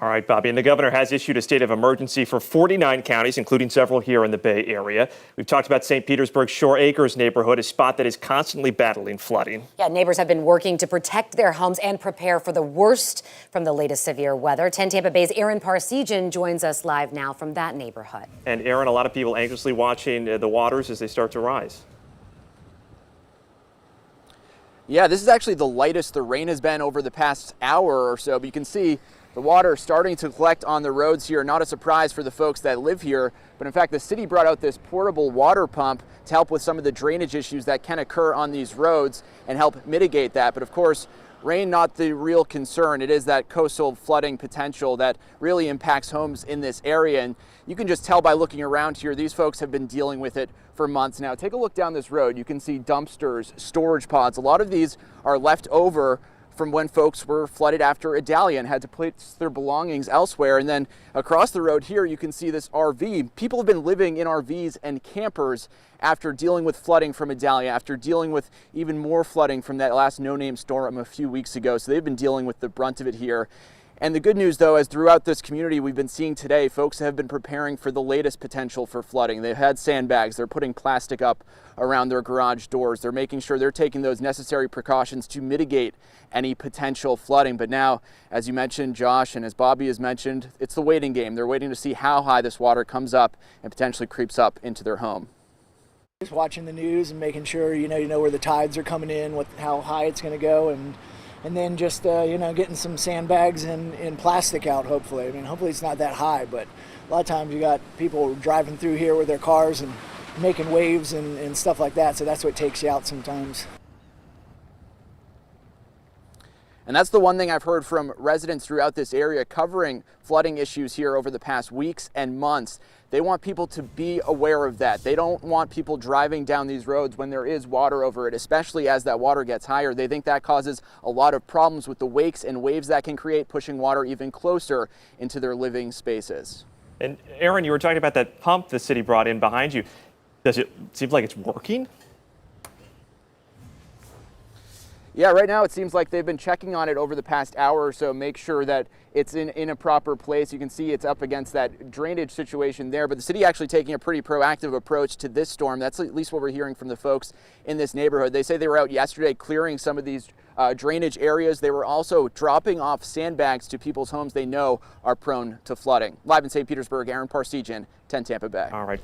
All right, Bobby. And the governor has issued a state of emergency for 49 counties, including several here in the Bay Area. We've talked about St. Petersburg's Shore Acres neighborhood, a spot that is constantly battling flooding. Yeah, neighbors have been working to protect their homes and prepare for the worst from the latest severe weather. 10 Tampa Bay's Aaron Parsegian joins us live now from that neighborhood. And Aaron, a lot of people anxiously watching the waters as they start to rise. Yeah, this is actually the lightest the rain has been over the past hour or so, but you can see the water starting to collect on the roads here. Not a surprise for the folks that live here, but in fact the city brought out this portable water pump to help with some of the drainage issues that can occur on these roads and help mitigate that. But of course, rain not the real concern. It is that coastal flooding potential that really impacts homes in this area, and you can just tell by looking around here, these folks have been dealing with it for months now. Take a look down this road. You can see dumpsters, storage pods. A lot of these are left over from when folks were flooded after Idalia and had to place their belongings elsewhere. And then across the road here, you can see this RV. People have been living in RVs and campers after dealing with flooding from Idalia, after dealing with even more flooding from that last no-name storm a few weeks ago. So they've been dealing with the brunt of it here. And the good news, though, is throughout this community we've been seeing today, folks have been preparing for the latest potential for flooding. They've had sandbags. They're putting plastic up around their garage doors. They're making sure they're taking those necessary precautions to mitigate any potential flooding. But now, as you mentioned, Josh, and as Bobby has mentioned, it's the waiting game. They're waiting to see how high this water comes up and potentially creeps up into their home. Just watching the news and making sure you know where the tides are coming in, how high it's going to go, and then just getting some sandbags and plastic out. Hopefully, I mean, hopefully it's not that high, but a lot of times you got people driving through here with their cars and making waves and stuff like that. So that's what takes you out sometimes. And that's the one thing I've heard from residents throughout this area covering flooding issues here over the past weeks and months. They want people to be aware of that. They don't want people driving down these roads when there is water over it, especially as that water gets higher. They think that causes a lot of problems with the wakes and waves that can create, pushing water even closer into their living spaces. And Aaron, you were talking about that pump the city brought in behind you. Does it seem like it's working? Yeah, right now it seems like they've been checking on it over the past hour or so, make sure that it's in a proper place. You can see it's up against that drainage situation there, but the city actually taking a pretty proactive approach to this storm. That's at least what we're hearing from the folks in this neighborhood. They say they were out yesterday clearing some of these drainage areas. They were also dropping off sandbags to people's homes they know are prone to flooding. Live in St. Petersburg, Aaron Parsegian, 10 Tampa Bay. All right.